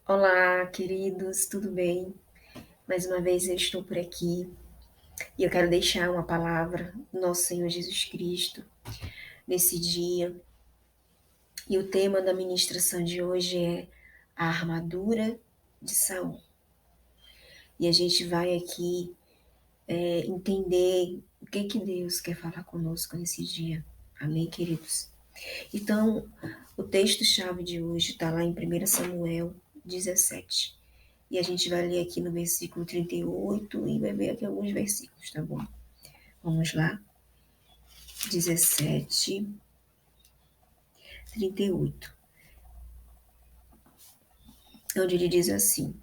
Olá, queridos, tudo bem? Mais uma vez eu estou por aqui e eu quero deixar uma palavra do nosso Senhor Jesus Cristo nesse dia. E o tema da ministração de hoje é a armadura de Saul. E a gente vai aqui entender o que Deus quer falar conosco nesse dia. Amém, queridos? Então, o texto-chave de hoje está lá em 1 Samuel 17. E a gente vai ler aqui no versículo 38 e vai ver aqui alguns versículos, tá bom? Vamos lá. 17, 38. Onde ele diz assim: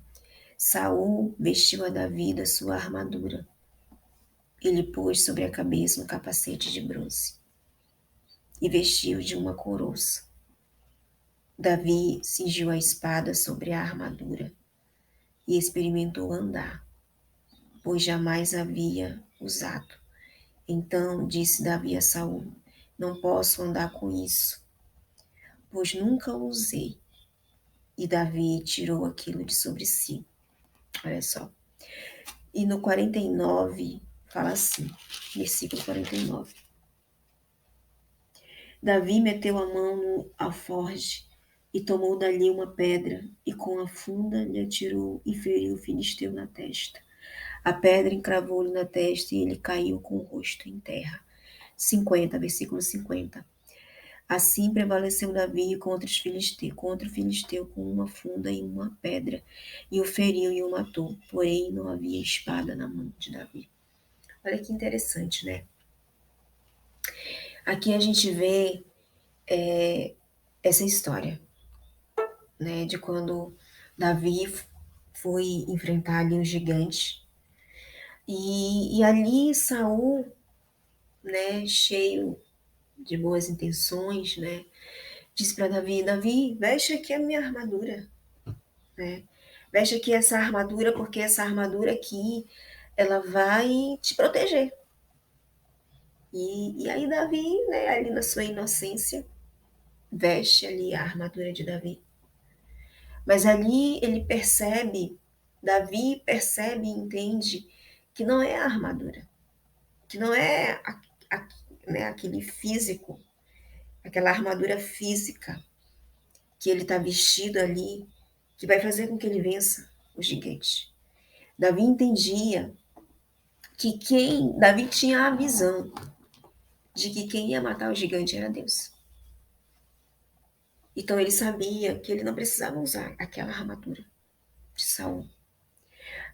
Saul vestiu a Davi da sua armadura. Ele pôs sobre a cabeça um capacete de bronze e vestiu de uma coroça. Davi cingiu a espada sobre a armadura e experimentou andar, pois jamais havia usado. Então disse Davi a Saul: Não posso andar com isso, pois nunca o usei. E Davi tirou aquilo de sobre si. Olha só. E no 49 fala assim, versículo 49. Davi meteu a mão no alforje e tomou dali uma pedra e com a funda lhe atirou e feriu o filisteu na testa. A pedra encravou-lhe na testa e ele caiu com o rosto em terra. 50, versículo 50. Assim prevaleceu Davi contra o filisteu com uma funda e uma pedra, e o feriu e o matou, porém não havia espada na mão de Davi. Olha que interessante, né? Aqui a gente vê essa história, né, de quando Davi foi enfrentar ali o gigante, e ali Saul, né, cheio de boas intenções, né, disse para Davi: Davi, veste aqui a minha armadura, né? Veste aqui essa armadura, porque essa armadura aqui, ela vai te proteger. E aí Davi, né, ali na sua inocência, veste ali a armadura de Davi. Mas ali ele percebe, Davi percebe e entende que não é a armadura, que não é né, aquele físico, aquela armadura física que ele está vestido ali, que vai fazer com que ele vença o gigante. Davi entendia que Davi tinha a visão de que quem ia matar o gigante era Deus. Então ele sabia que ele não precisava usar aquela armadura de Saul.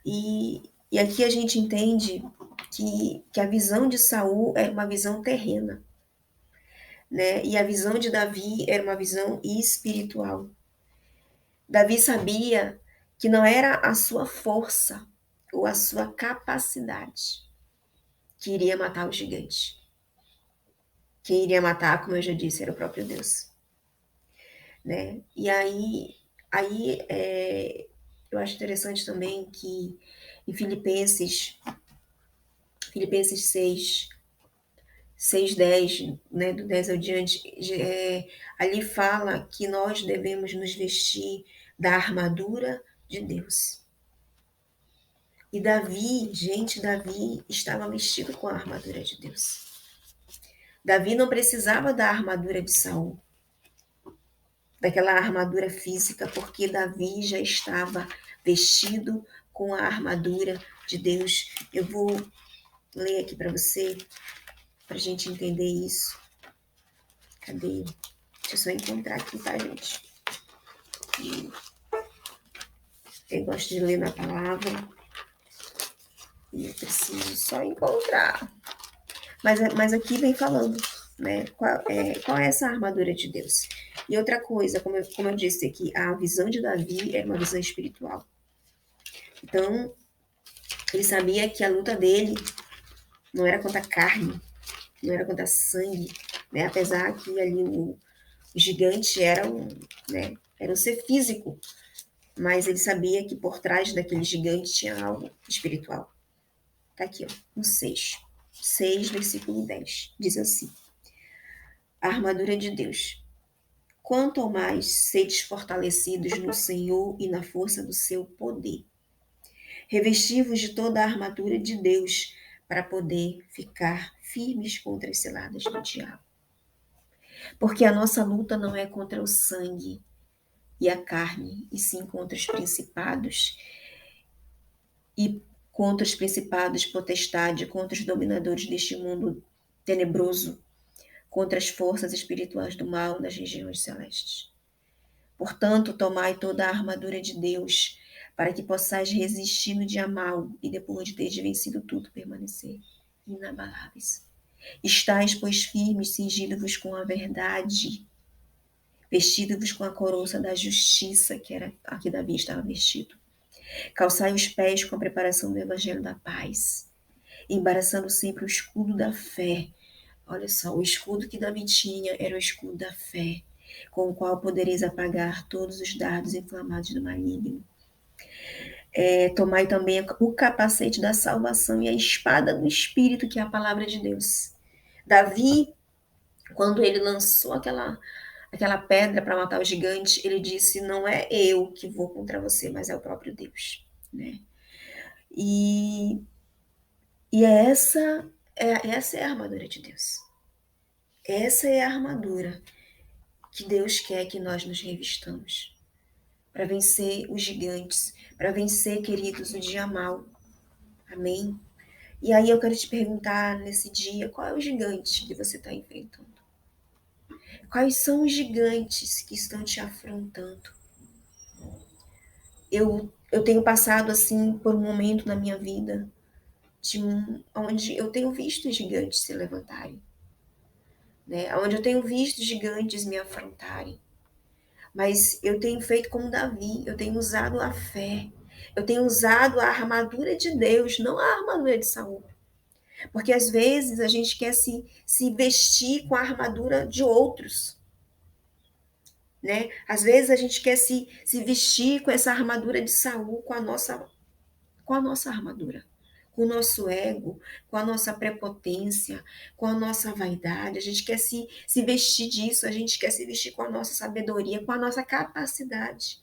E aqui a gente entende que a visão de Saul era uma visão terrena, né? E a visão de Davi era uma visão espiritual. Davi sabia que não era a sua força ou a sua capacidade que iria matar o gigante. Quem iria matar, como eu já disse, era o próprio Deus, né? E aí eu acho interessante também que em Filipenses 6:10, né, do 10 ao diante, ali fala que nós devemos nos vestir da armadura de Deus. E Davi estava vestido com a armadura de Deus. Davi não precisava da armadura de Saul, daquela armadura física, porque Davi já estava vestido com a armadura de Deus. Eu vou ler aqui para você, para a gente entender isso. Cadê? Deixa eu só encontrar aqui, tá, gente? Eu gosto de ler na palavra e eu preciso só encontrar. Mas aqui vem falando, né? Qual é essa armadura de Deus? E outra coisa, como eu disse aqui, a visão de Davi era uma visão espiritual. Então, ele sabia que a luta dele não era contra a carne, não era contra sangue, né? Apesar que ali o gigante era um ser físico, mas ele sabia que por trás daquele gigante tinha algo espiritual. Tá aqui, ó, no 6, versículo 10, diz assim: a armadura de Deus, quanto ao mais sedes fortalecidos no Senhor e na força do seu poder. Revesti-vos de toda a armadura de Deus para poder ficar firmes contra as ciladas do diabo. Porque a nossa luta não é contra o sangue e a carne, e sim contra os principados e contra os principados, potestade, contra os dominadores deste mundo tenebroso, contra as forças espirituais do mal nas regiões celestes. Portanto, tomai toda a armadura de Deus, para que possais resistir no dia mal e depois de teres vencido tudo, permanecer inabaláveis. Estais, pois, firmes, cingido-vos com a verdade, vestido-vos com a coroa da justiça, que era a que Davi estava vestido. Calçai os pés com a preparação do evangelho da paz, embaraçando sempre o escudo da fé. Olha só, o escudo que Davi tinha era o escudo da fé, com o qual podereis apagar todos os dardos inflamados do maligno. Tomai também o capacete da salvação e a espada do Espírito, que é a palavra de Deus. Davi, quando ele lançou aquela pedra para matar o gigante, ele disse: não é eu que vou contra você, mas é o próprio Deus, né? E essa é a armadura de Deus. Essa é a armadura que Deus quer que nós nos revistamos para vencer os gigantes, para vencer, queridos, o dia mal. Amém? E aí eu quero te perguntar nesse dia, qual é o gigante que você está enfrentando? Quais são os gigantes que estão te afrontando? Eu tenho passado assim por um momento na minha vida onde eu tenho visto gigantes se levantarem, né? Onde eu tenho visto gigantes me afrontarem. Mas eu tenho feito como Davi, eu tenho usado a fé, eu tenho usado a armadura de Deus, não a armadura de Saul. Porque às vezes a gente quer se vestir com a armadura de outros, né? Às vezes a gente quer se vestir com essa armadura de Saul, com a nossa armadura, com o nosso ego, com a nossa prepotência, com a nossa vaidade. A gente quer se vestir disso, a gente quer se vestir com a nossa sabedoria, com a nossa capacidade.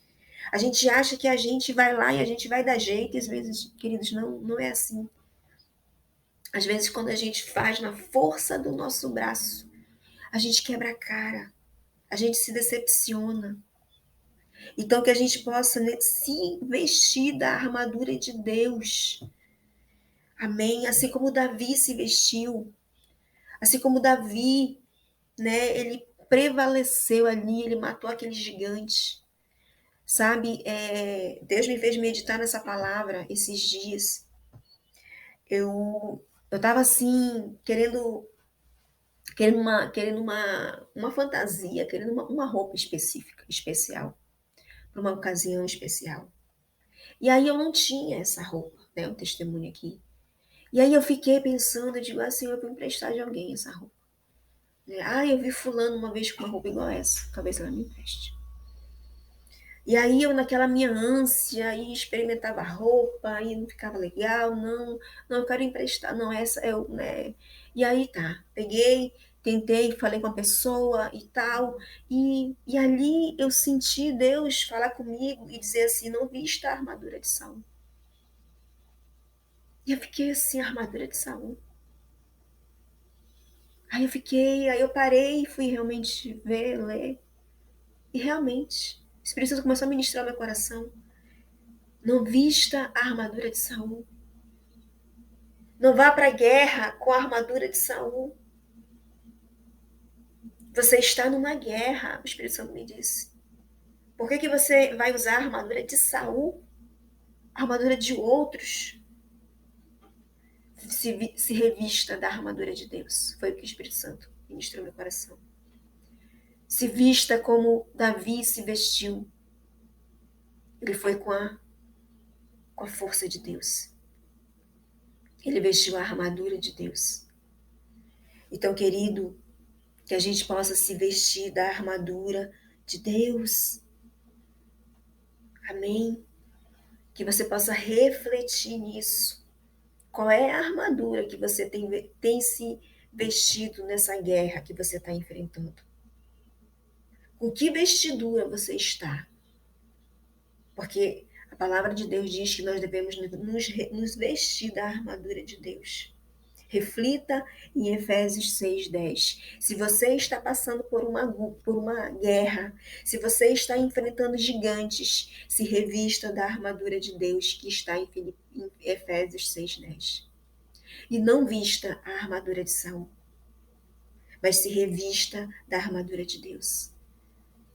A gente acha que a gente vai lá e a gente vai dar jeito, e às vezes, queridos, não é assim. Às vezes, quando a gente faz na força do nosso braço, a gente quebra a cara, a gente se decepciona. Então, que a gente possa, né, se vestir da armadura de Deus. Amém? Assim como Davi se vestiu, assim como Davi, né, ele prevaleceu ali, ele matou aquele gigante. Sabe, Deus me fez meditar nessa palavra esses dias. Eu tava assim, querendo uma fantasia, querendo uma roupa específica, especial, para uma ocasião especial. E aí eu não tinha essa roupa, né, um testemunho aqui. E aí eu fiquei pensando, eu digo assim, eu vou emprestar de alguém essa roupa. Eu vi fulano uma vez com uma roupa igual a essa, talvez ela me empreste. E aí eu, naquela minha ânsia, aí experimentava a roupa, aí não ficava legal, não, eu quero emprestar, não, essa eu, né? E aí tá, peguei, tentei, falei com a pessoa e tal, e ali eu senti Deus falar comigo e dizer assim, não vista a armadura de Saul. E eu fiquei assim, a armadura de Saul. Aí eu parei e fui realmente ver, ler, e realmente, o Espírito Santo começou a ministrar meu coração. Não vista a armadura de Saul. Não vá para a guerra com a armadura de Saul. Você está numa guerra, o Espírito Santo me disse. Por que você vai usar a armadura de Saul? A armadura de outros? Se revista da armadura de Deus. Foi o que o Espírito Santo ministrou no meu coração. Se vista como Davi se vestiu. Ele foi com a força de Deus. Ele vestiu a armadura de Deus. Então, querido, que a gente possa se vestir da armadura de Deus. Amém? Que você possa refletir nisso. Qual é a armadura que você tem se vestido nessa guerra que você está enfrentando? Com que vestidura você está? Porque a palavra de Deus diz que nós devemos nos vestir da armadura de Deus. Reflita em Efésios 6:10. Se você está passando por uma guerra, se você está enfrentando gigantes, se revista da armadura de Deus que está em Efésios 6:10. E não vista a armadura de Saul, mas se revista da armadura de Deus.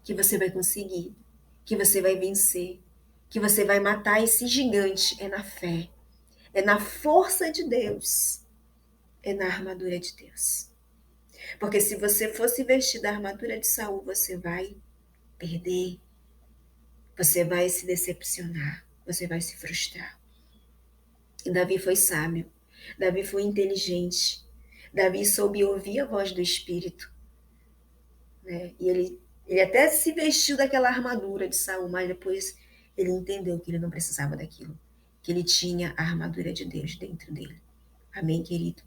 Que você vai conseguir, que você vai vencer, que você vai matar esse gigante. É na fé, é na força de Deus, é na armadura de Deus. Porque se você fosse vestir da armadura de Saul, você vai perder, você vai se decepcionar, você vai se frustrar. E Davi foi sábio, Davi foi inteligente, Davi soube ouvir a voz do Espírito, né? E ele até se vestiu daquela armadura de Saul, mas depois ele entendeu que ele não precisava daquilo, que ele tinha a armadura de Deus dentro dele. Amém, querido?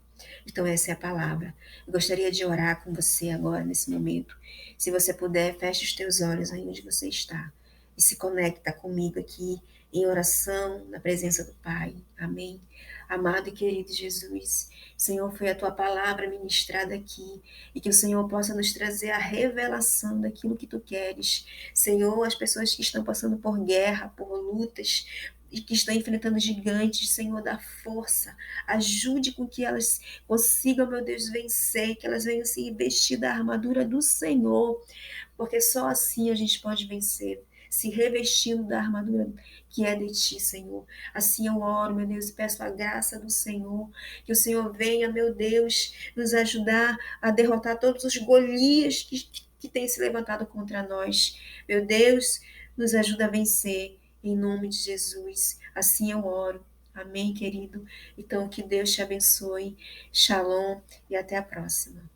Então, essa é a palavra. Eu gostaria de orar com você agora, nesse momento. Se você puder, feche os teus olhos aí onde você está e se conecta comigo aqui em oração, na presença do Pai. Amém? Amado e querido Jesus, Senhor, foi a tua palavra ministrada aqui e que o Senhor possa nos trazer a revelação daquilo que tu queres. Senhor, as pessoas que estão passando por guerra, por lutas, e que estão enfrentando gigantes, Senhor, dá força, ajude com que elas consigam, meu Deus, vencer, que elas venham se vestir da armadura do Senhor, porque só assim a gente pode vencer, se revestindo da armadura que é de ti, Senhor. Assim eu oro, meu Deus, e peço a graça do Senhor, que o Senhor venha, meu Deus, nos ajudar a derrotar todos os Golias que têm se levantado contra nós. Meu Deus, nos ajuda a vencer, em nome de Jesus. Assim eu oro. Amém, querido? Então, que Deus te abençoe. Shalom e até a próxima.